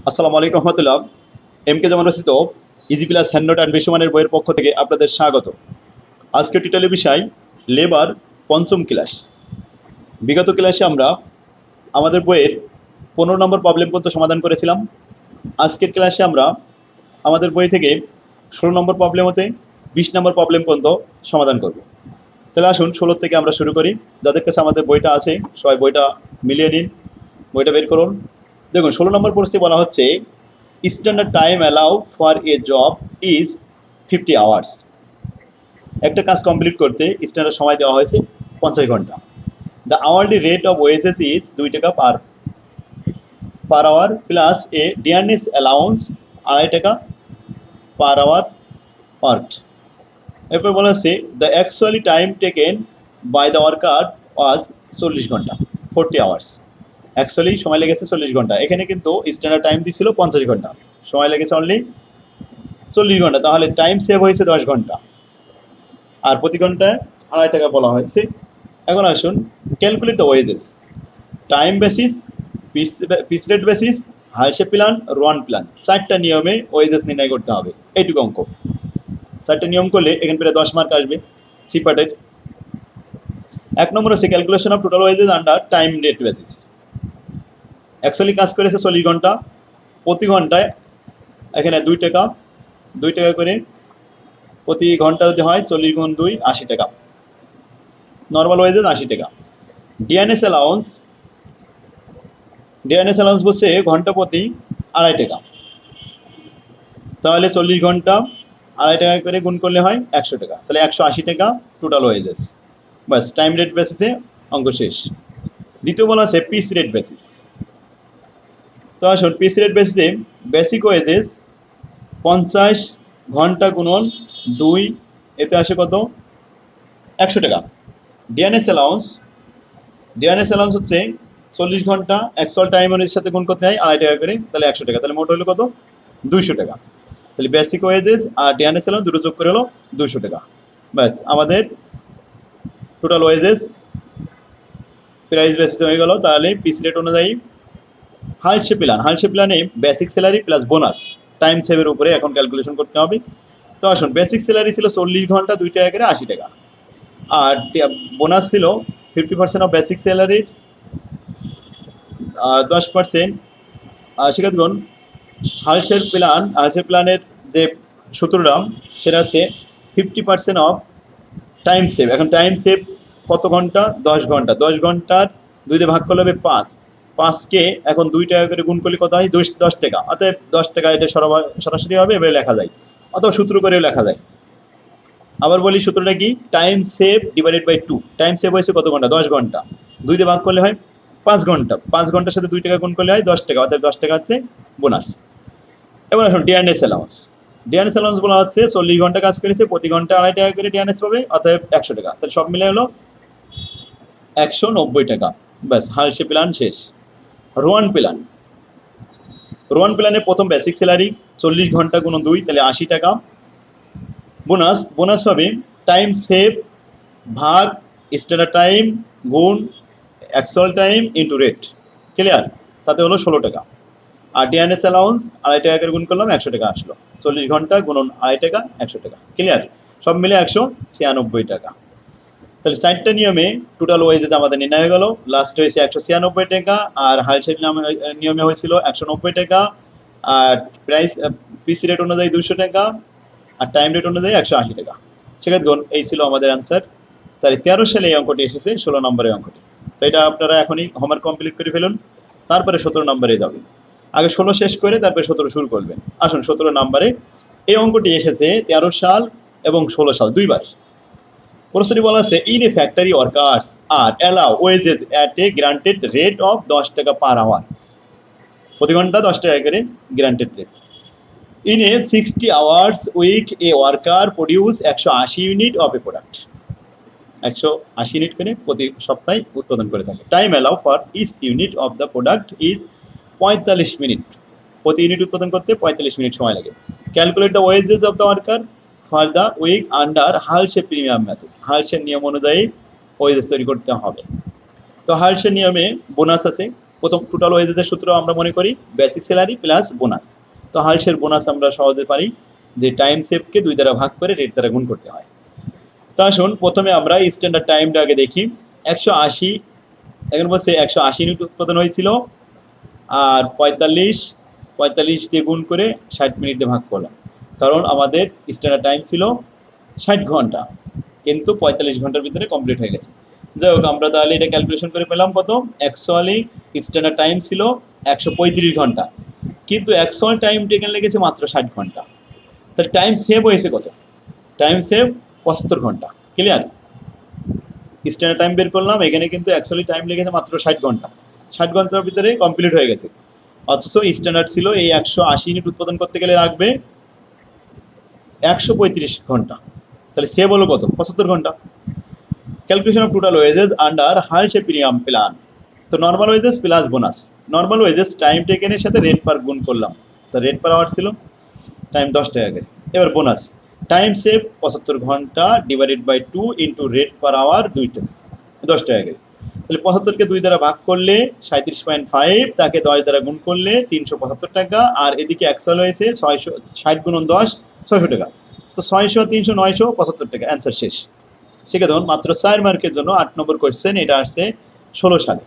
আসসালামু আলাইকুম রহমতুল্লাহ। M K জামান রচিত ইজি প্লাস হ্যান্ডনোট অ্যান্ড বিশ্বমানের বইয়ের পক্ষ থেকে আপনাদের স্বাগত। আজকে টিটালের বিষয় লেবার পঞ্চম ক্লাস। বিগত ক্লাসে আমরা আমাদের বইয়ের 15 নম্বর প্রবলেম পর্যন্ত সমাধান করেছিলাম। আজকের ক্লাসে আমরা আমাদের বই থেকে 16 নম্বর প্রবলেম হতে 20 নম্বর প্রবলেম পর্যন্ত সমাধান করব। তাহলে আসুন 16 থেকে আমরা শুরু করি। যাদের কাছে আমাদের বইটা আছে সবাই বইটা মিলিয়ে নিন, বইটা বের করুন। দেখুন 16 নম্বর প্রশ্নে বলা হচ্ছে standard time allow for a job is 50 hours. একটা কাজ কমপ্লিট করতে স্ট্যান্ডার্ড সময় দেওয়া হয়েছে 50 ঘন্টা। The hourly rate of wages is 2 টাকা per hour plus a dearness allowance 2.5 টাকা পার আওয়ার ওয়ার্কড। এরপর বলা হচ্ছে the actually time taken by the worker was 40 ঘন্টা, 40 আওয়ার্স। অ্যাকচুয়ালি সময় লেগেছে 40 ঘন্টা। এখানে কিন্তু স্ট্যান্ডার্ড টাইম দিছিল 50 ঘন্টা, সময় লেগেছে অনলি 40 ঘন্টা। তাহলে টাইম সেভ হয়েছে 10 ঘন্টা, আর প্রতি ঘন্টায় 2.5 টাকা বলা হয়েছে। এখন আসুন calculate the wages. Time basis, piece rate basis, Halsey plan, Rowan plan, 4টা নিয়মে ওয়েজেস নির্ণয় করতে হবে। এইটুকু অঙ্ক 4টা নিয়ম করলে এখানে প্রায় 10 মার্ক আসবে সি পার্টের। 1 নম্বর হচ্ছে calculation of total wages under time rate basis. Actually কাজ করেছে 40 ঘন্টা, প্রতি ঘন্টায় এখানে 2 টাকা, 2 টাকা করে প্রতি ঘন্টা যদি হয় 40 গুণ 2 80 টাকা। নর্মাল ওয়েজেস 80 টাকা। ডিএনএস অ্যালাউন্স বলছে ঘন্টা প্রতি 2.5 টাকা। তাহলে 40 ঘন্টা 2.5 টাকা করে গুণ করলে হয় 100 টাকা। তাহলে 180 টাকা টোটাল ওয়েজেস। বাস, টাইম রেট বেসিসে অঙ্ক শেষ। দ্বিতীয় বলা আছে পিস রেট বেসিস। তো আসুন পিস রেট বেসিসে বেসিক ওয়েজেস 50 ঘন্টা গুণন 2, এতে আসে কত? 100 টাকা। ডিএনএস অ্যালাউন্স হচ্ছে 40 ঘন্টা অ্যাকচুয়াল টাইমের সাথে গুণ করতে হয় 2.5 টাকা করে, তাহলে 100 টাকা। তাহলে মোট হলো কত? 200 টাকা। তাহলে বেসিক ওয়েজেস আর ডিএনএস অ্যালাউন্স দুটো যোগ করে হলো 200 টাকা। ব্যাস, আমাদের টোটাল ওয়েজেস প্রাইস বেসিস হয়ে গেল। তাহলে পিস রেট অনুযায়ী হালসে প্ল্যানে basic salary plus bonus time সেভের উপরে এখন ক্যালকুলেশন করতে হবে। তো আসুন, বেসিক স্যালারি ছিল 40 ঘন্টা 2 টাকা করে 80 টাকা, আর বোনাস ছিল 50% অফ বেসিক স্যালারির 10%। সেক্ষেত্রে হালসের প্ল্যানের যে সূত্রটা সেটা হচ্ছে 50% অফ টাইম সেভ। এখন টাইম সেভ কত ঘন্টা? 10 ঘন্টা। 10 ঘন্টার 2 দিয়ে ভাগ করলে হবে 5। 5কে এখন 2 টাকা করে গুণ করলে কত হয়? 10 টাকা। অতএব 10 টাকা এটা সরাসরি হবে, এভাবে লেখা যায়, অথবা সূত্র করেও লেখা যায়। আবার বলি সূত্রটা কি? Time save divided by 2। Time save হয়েছে কত ঘন্টা? 10 ঘন্টা। 2 দিয়ে ভাগ করলে হয় 5 ঘন্টা। 5 ঘন্টার সাথে 2 টাকা গুণ করলে হয় 10 টাকা, অর্থাৎ 10 টাকা হচ্ছে বোনাস। এবার এখন ডিআরএস অ্যালাউন্স বলা হচ্ছে 40 ঘন্টা কাজ করেছে, প্রতি ঘন্টা 2.5 টাকা করে ডিআরএস পাবে, অতএব 100 টাকা। তাহলে সব মিলে হলো 190 টাকা। ব্যাস, হালসে প্ল্যান শেষ। রোয়ান প্ল্যানে প্রথম বেসিক স্যালারি 40 ঘন্টা গুণ 2, তাহলে 80 টাকা। বোনাস হবে টাইম সেভ ভাগ স্ট্যান্ডার্ড টাইম গুণ actual time into rate. Clear? তাতে হলো 16 টাকা। আর ডিএনএস অ্যালাউন্স 2.5 টাকা করে গুণ করলাম, 100 টাকা আসলো। 40 ঘন্টা গুণন 2.5 টাকা, 100 টাকা। ক্লিয়ার? সব মিলে 196 টাকা। তাহলে 4টা নিয়মে টোটাল ওয়েজেস আমাদের নির্ণয় হয়ে গেল। লাস্ট হয়েছে 196 টাকা, আর হালসের নিয়মে হয়েছিল 190 টাকা, আর প্রাইস পিসি রেট অনুযায়ী 200 টাকা, আর টাইম রেট অনুযায়ী 180 টাকা। সেক্ষেত্রে এই ছিল আমাদের অ্যান্সার। তাই 13 সালে এই অঙ্কটি এসেছে, 16 নম্বরের অঙ্কটি। তো এটা আপনারা এখনই হোমওয়ার্ক কমপ্লিট করে ফেলুন, তারপরে 17 নম্বরে যাবেন। আগে 16 শেষ করে তারপরে 17 শুরু করবেন। আসুন 17 নম্বরে এই অঙ্কটি এসেছে 13 সাল এবং 16 সাল দুইবার। প্রশ্নটি বলা আছে in a factory workers are allowed wages at a granted rate of 10 টাকা পার আওয়ার। প্রতি ঘন্টা 10 টাকা করে granted rate. In a 60 hours week a worker produce 180 unit of a product. 180 unit করে প্রতি সপ্তাহে উৎপাদন করে থাকে। Time allow for each unit of the product is 45 minute. প্রতি ইউনিট উৎপাদন করতে 45 মিনিট সময় লাগে। Calculate the wages of the worker for the week under Halsey premium method. হালসের নিয়ম অনুযায়ী ওয়েজেস তৈরি করতে হবে। তো হালসের নিয়মে বোনাস আছে প্রথম টোটাল ওয়েজেসের সূত্র আমরা মনে করি বেসিক স্যালারি প্লাস বোনাস। তো হালসের বোনাস আমরা সহজে পারি যে টাইম সেভকে 2 দ্বারা ভাগ করে রেট দ্বারা গুণ করতে হয়। তো আসুন প্রথমে আমরা স্ট্যান্ডার্ড টাইমটা আগে দেখি। 180, এখন বলছে 180 ইউনিট উৎপাদন হয়েছিল, আর 45 দিয়ে গুণ করে 60 মিনিট দিয়ে ভাগ করলাম, কারণ আমাদের স্ট্যান্ডার্ড টাইম ছিল 60 ঘন্টা, কিন্তু 45 ঘন্টার ভিতরে কমপ্লিট হয়ে গেছে। যাই হোক, আমরা তাহলে এটা ক্যালকুলেশন করে পেলাম কত। অ্যাকচুয়ালি স্ট্যান্ডার্ড টাইম ছিল 135 ঘন্টা, কিন্তু অ্যাকচুয়াল টাইম টেকেন লেগেছে মাত্র 60 ঘন্টা। তাহলে টাইম সেভ হয়েছে কত? টাইম সেভ 75 ঘন্টা। ক্লিয়ার? স্ট্যান্ডার্ড টাইম বের করলাম, এখানে কিন্তু অ্যাকচুয়ালি টাইম লেগেছে মাত্র 60 ঘন্টা, 60 ঘন্টার ভিতরে কমপ্লিট হয়ে গেছে। অথচ স্ট্যান্ডার্ড ছিল এই 180 ইউনিট উৎপাদন করতে গেলে লাগবে 135 ঘন্টা। তাহলে সেভ হলো কত? 75 ঘন্টা। Calculation of total wages under Halsey premium plan. তো normal wages plus bonus. Normal wages time টেকেনের সাথে রেট পার গুণ করলাম, তো রেট পার আওয়ার ছিল টাইম 10 টাকা করে। এবার বোনাস টাইম সেভ 75 ঘন্টা divided by 2 into rate per hour 2 টাকা, 10 টাকা করে। তাহলে 75কে 2 দ্বারা ভাগ করলে 37.5, তাকে 10 দ্বারা গুণ করলে 375 টাকা, আর এদিকে অ্যাকচুয়াল হয়েছে 60 গুণন 10, 600 টাকা। তো 600, 300, 975 টাকা। অ্যান্সার শেষ। ঠিক আছে, মাত্র 4 মার্কের জন্য 8 নম্বর কোয়েশ্চেন। এটা আসছে 16 সালে,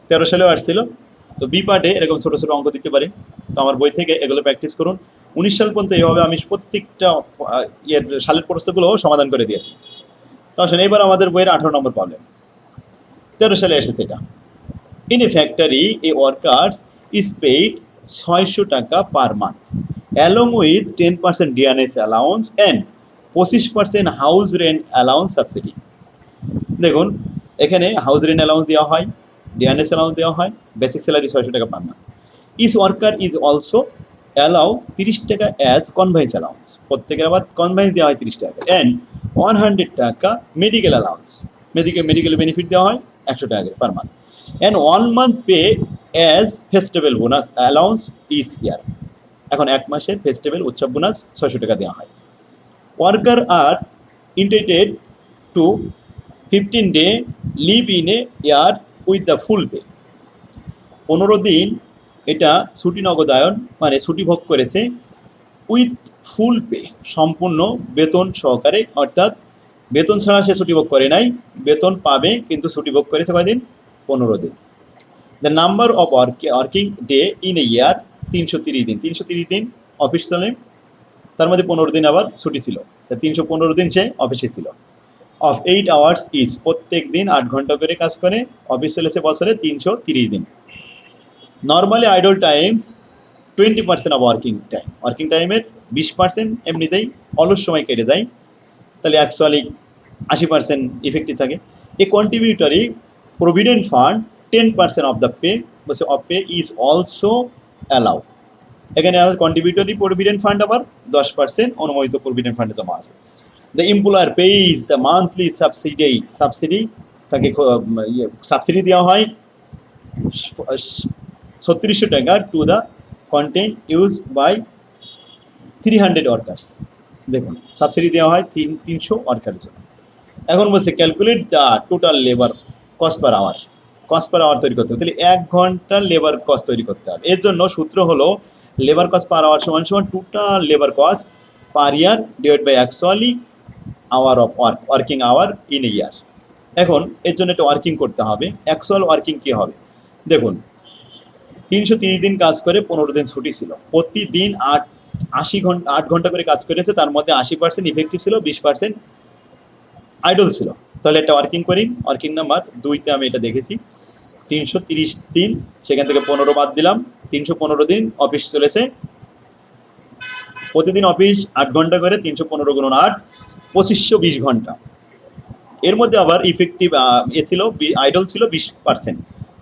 13 সালেও আসছিল। তো বি পার্টে এরকম ছোটো ছোটো অঙ্ক দিতে পারে, তো আমার বই থেকে এগুলো প্র্যাকটিস করুন। 19 সাল পর্যন্ত এইভাবে আমি প্রত্যেকটা সালের প্রশ্নগুলো সমাধান করে দিয়েছি। তো আসলে এবার আমাদের বইয়ের 18 নম্বর প্রবলেম, 13 সালে এসেছে এটা। In a factory A workers is paid 600 টাকা per month along with 10% DNS allowance and 25% house rent allowance subsidy. দেখুন, এখানে হাউস রেন্ট অ্যালাউন্স দেওয়া হয়, ডিএনএস অ্যালাউন্স দেওয়া হয়, বেসিক স্যালারি 600 টাকা per month. Is worker is also allow 30 টাকা as convince allowance, প্রত্যেকের আবার কনভেন্স দেওয়া হয় 30 টাকা, অ্যান্ড 100 টাকা মেডিকেল অ্যালাউন্স, মেডিকেল বেনিফিট দেওয়া হয় 100 টাকা করে per month, and 1 month pay as festival bonus allowance this year. এখন 1 মাসের ফেস্টিভ্যাল উৎসব বোনাস 600 টাকা দেওয়া হয়। Worker are entitled to 15 day leave in a year with the full pay. 15 দিন এটা ছুটি নগদায়ন, মানে ছুটি ভোগ করেছে উইথ ফুল পে, সম্পূর্ণ বেতন সহকারে, অর্থাৎ বেতন ছাড়া সে ছুটি ভোগ করে নাই, বেতন পাবে কিন্তু ছুটি ভোগ করেছে কয়দিন? 15 দিন। The number of working day in a year 330 দিন। 330 দিন অফিস চলে, তার মধ্যে 15 দিন আবার ছুটি ছিল, তা 315 দিন সে অফিসে ছিল। অফ 8 আওয়ার্স ইজ, প্রত্যেক দিন 8 ঘন্টা করে কাজ করে, অফিস চলেছে বছরে 330 দিন। Normally idol Times 20% of working time, working টাইমের 20% এমনিতেই অলস সময় কেটে যায়, তাহলে অ্যাকচুয়ালি 80% ইফেক্টিভ থাকে। A contributory provident fund 10% of the pay, বলছে of pay is also allow. এখানে কন্ট্রিবিউটরি প্রভিডেন্ট ফান্ড আবার 10% অনুমোদিত প্রভিডেন্ট ফান্ডে জমা আছে। The employer pays the monthly subsidy, তাকে সাবসিডি দেওয়া হয় 3600 টাকা to the canteen use by 300 workers. দেখুন, সাবসিডি দেওয়া হয় 300 ওয়ার্কারের জন্য। এখন বলছে calculate the total labour cost per hour. Cost per hour তৈরি করতে হবে, তাহলে 1 ঘন্টার লেবার কস্ট তৈরি করতে হবে। এর জন্য সূত্র হলো লেবার কস্ট পার আওয়ার সমান সমান total labour cost per year divide by actually hour of working hour in a year. এখন এর জন্য একটা ওয়ার্কিং করতে হবে। অ্যাকচুয়াল ওয়ার্কিং কী হবে? দেখুন, 330 দিন কাজ করে 15 দিন ছুটি ছিল, প্রতিদিন 8 ঘন্টা করে কাজ করেছে, তার মধ্যে 80% ইফেক্টিভ ছিল, 20% আইডল ছিল। তাহলে একটা ওয়ার্কিং করি। ওয়ার্কিং নাম্বার 2তে আমি এটা দেখেছি, 330 দিন, সেখান থেকে 15 বাদ দিলাম, 315 দিন অফিস চলেছে, প্রতিদিন অফিস 8 ঘন্টা করে, 315 গুণন 8, 2520 ঘন্টা। এর মধ্যে আবার ইফেক্টিভ ছিল, আইডল ছিল 20%,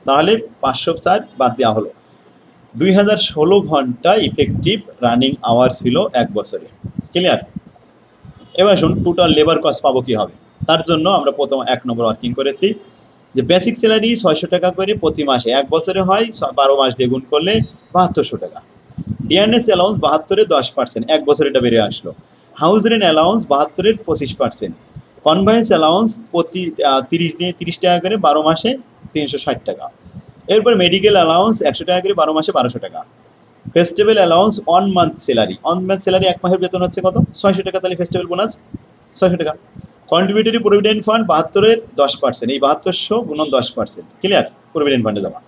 তাহলে 504 বাদ দেওয়া হলো। 2016 ঘন্টা ইফেক্টিভ রানিং আওয়ার ছিল 1 বছরে। ক্লিয়ার? এবার শুন, টোটাল লেবার কস্ট পাবো কী হবে? তার জন্য আমরা প্রথম 1 নম্বর ওয়ার্কিং করেছি যে বেসিক স্যালারি 600 টাকা করে প্রতি মাসে, 1 বছরে হয় 12 মাস দিয়ে গুণ করলে 7200 টাকা। ডিএনএস অ্যালাউন্স 72-এর 10%, 1 বছর এটা বেড়ে আসলো। হাউস রেন্ট অ্যালাউন্স 72-এর 25%। কনভেন্স অ্যালাউন্স প্রতি 30 টাকা করে 12 মাসে 360 টাকা। এরপর মেডিকেল অ্যালাউন্স 100 টাকা করে 12 মাসে 1200 টাকা। Festival allowance on month salary এক মাসের বেতন হচ্ছে কত 600 টাকা, তাহলে ফেস্টিভ্যাল বোনাস 600 টাকা। কন্ট্রিবিউটরি প্রভিডেন্ট ফান্ড 72-এর 10%, এই 7200 গুণন 10%, ক্লিয়ার, প্রভিডেন্ট ফান্ডে জমা।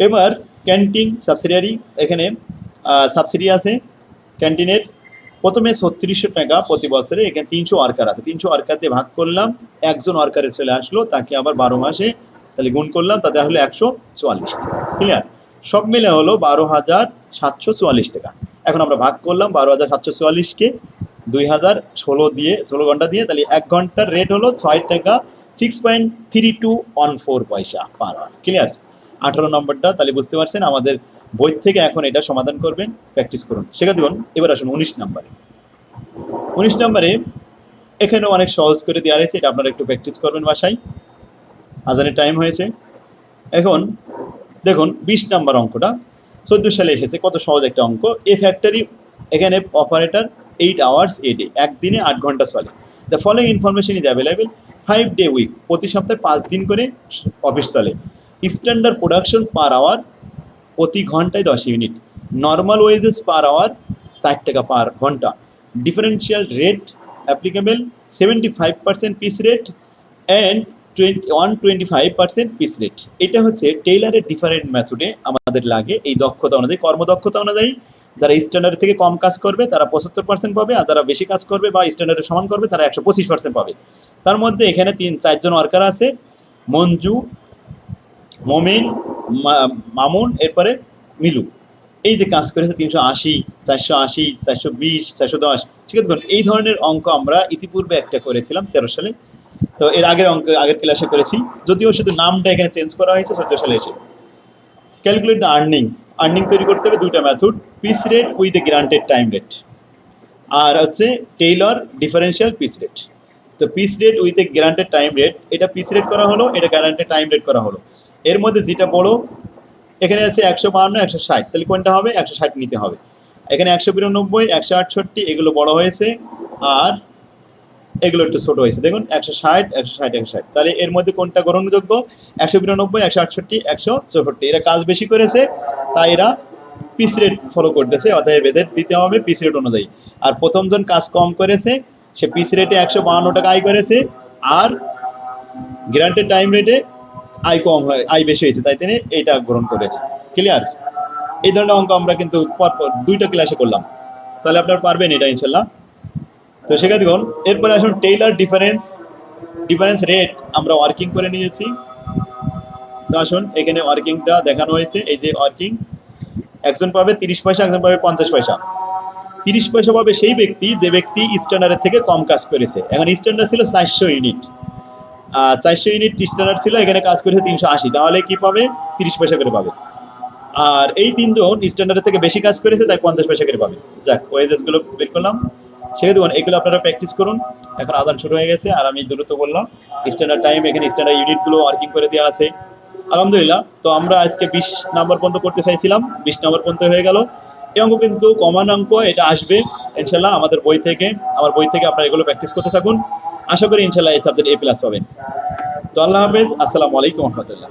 এবার ক্যান্টিন সাবসিডিয়ারি, এখানে সাবসিডি আছে ক্যান্টিনের, প্রথমে 3600 টাকা প্রতি বছরে, এখানে 300 ওয়ার্কার আছে, 300 ওয়ার্কার দিয়ে ভাগ করলাম, একজন ওয়ার্কারে চলে আসলো, তাকে আবার 12 মাসে তাহলে গুণ করলাম, তাতে হলো 144 টাকা, ক্লিয়ার। সব মিলে হলো 12,744 টাকা। এখন আমরা ভাগ করলাম 12,744-কে 2016 দিয়ে 16 ঘন্টা দিয়ে, তাহলে 1 ঘন্টার রেট হলো 6 টাকা 6.3214 পয়সা পার আওয়ার, ক্লিয়ার। 18 নম্বরটা তাহলে বুঝতে পারছেন, আমাদের বই থেকে এখন এটা সমাধান করবেন, প্র্যাকটিস করুন, শেখা দিবেন। এবার আসুন 19 নম্বরে। 19 নম্বরে এখানেও অনেক সহজ করে দেওয়া রয়েছে, এটা আপনারা একটু প্র্যাকটিস করবেন বাসায়, আজানের টাইম হয়েছে। এখন দেখুন 20 নম্বর অঙ্কটা 14 সালে এসেছে, কত সহজ একটা অঙ্ক। এ ফ্যাক্টরি, এখানে অপারেটর 8 আওয়ার্স এ ডে, একদিনে 8 ঘন্টা চলে। The following information is available, 5 day week, প্রতি সপ্তাহে 5 দিন করে অফিস চলে। স্ট্যান্ডার্ড প্রোডাকশন পার আওয়ার, প্রতি ঘন্টায় 10 unit. Normal wages per hour 4 টাকা পার ঘন্টা। Differential rate applicable 75% piece rate and 125% piece rate. এটা হচ্ছে টেইলারের ডিফারেন্ট মেথডে আমাদের লাগে, এই দক্ষতা অনুযায়ী, কর্মদক্ষতা অনুযায়ী। যারা স্ট্যান্ডার্ড থেকে কম কাজ করবে তারা 75% পাবে, আর যারা বেশি কাজ করবে বা স্ট্যান্ডার্ডের সমান করবে তারা 125% পাবে। তার মধ্যে এখানে 4 জন ওয়ার্কার আছে, মঞ্জু, মমিন, মামুন, এরপরে মিলু। এই যে কাজ করেছে 380, 480, 420, 410, ঠিক আছে। এই ধরনের অঙ্ক আমরা ইতিপূর্বে একটা করেছিলাম 13 সালে, তো এর আগের অঙ্ক আগের ক্লাসে করেছি, যদিও শুধু নামটা এখানে চেঞ্জ করা হয়েছে 14 সালে এসে। ক্যালকুলেট দ্য আর্নিং তৈরি করতে হবে 2টা method, piece rate with a guaranteed time rate, আর হচ্ছে টেইলর ডিফারেন্সিয়াল পিস রেট। তো piece rate with a guaranteed time rate, এটা পিস রেট করা হলো, এটা গ্যারান্টেড টাইম রেট করা হলো। এর মধ্যে যেটা বড়, এখানে আছে 152, 160, তাহলে কোনটা হবে 160 নিতে হবে। এখানে 192, 168 এগুলো বড় হয়েছে, আর এগুলো একটু ছোট হয়েছে, দেখুন 160, 160, 160, তাহলে এর মধ্যে কোনটা গ্রহণযোগ্য 192, 168, 164। এরা কাজ বেশি করেছে তাই এরা পিস রেট ফলো করতেছে, অতএব এদের দিতে হবে পিস রেট অনুযায়ী। আর প্রথমজন কাজ কম করেছে, সে পিস রেটে 152 টাকা আয় করেছে, আর গ্রান্টেড টাইম রেটে আয় বেশি হয়েছে, তাই তিনি এইটা গ্রহণ করেছে, ক্লিয়ার। এই ধরনের অঙ্ক আমরা কিন্তু পরপর 2টা ক্লাসে করলাম, তাহলে আপনারা পারবেন এটা ইনশাল্লাহ। তো সেখানে দেখুন, এরপরে আসুন টেইলার ডিফারেন্স রেট আমরা ওয়ার্কিং করে নিয়েছি। তো আসুন এখানে ওয়ার্কিংটা দেখানো হয়েছে, এই যে ওয়ার্কিং, একজন পাবে 30 পয়সা, একজন পাবে 50 পয়সা। 30 পয়সা পাবে সেই ব্যক্তি যে ব্যক্তি স্ট্যান্ডার্ডের থেকে কম কাজ করেছে। এখন স্ট্যান্ডার্ড ছিল 400 ইউনিট, 400 ইউনিট স্ট্যান্ডার্ড ছিল, এখানে কাজ করেছে 380, তাহলে কি পাবে 30 পয়সা করে পাবে। আর এই 3 জন স্ট্যান্ডার্ডের থেকে বেশি কাজ করেছে, তাই 50 পয়সা করে পাবে। যাক, ওয়েজেসগুলো বের করলাম, সেখানে দেখুন এগুলো আপনারা প্র্যাকটিস করুন। এখন আদান শুরু হয়ে গেছে, আর আমি দ্রুত বললাম স্ট্যান্ডার্ড টাইম, এখানে স্ট্যান্ডার্ড ইউনিটগুলো ওয়ার্কিং করে দেওয়া আছে, আলহামদুলিল্লাহ। তো আমরা আজকে 20 নম্বর পর্যন্ত করতে চাইছিলাম, 20 নম্বর পর্যন্ত হয়ে গেল। এই অঙ্ক কিন্তু কমন অঙ্ক, এটা আসবে ইনশাল্লাহ আমার বই থেকে আপনারা এগুলো প্র্যাকটিস করতে থাকুন। আশা করি ইনশাল্লাহ এই সাবজেক্ট A+ পাবেন। তো আল্লাহ হাফেজ, আসসালামু আলাইকুম রহমতুল্লাহ।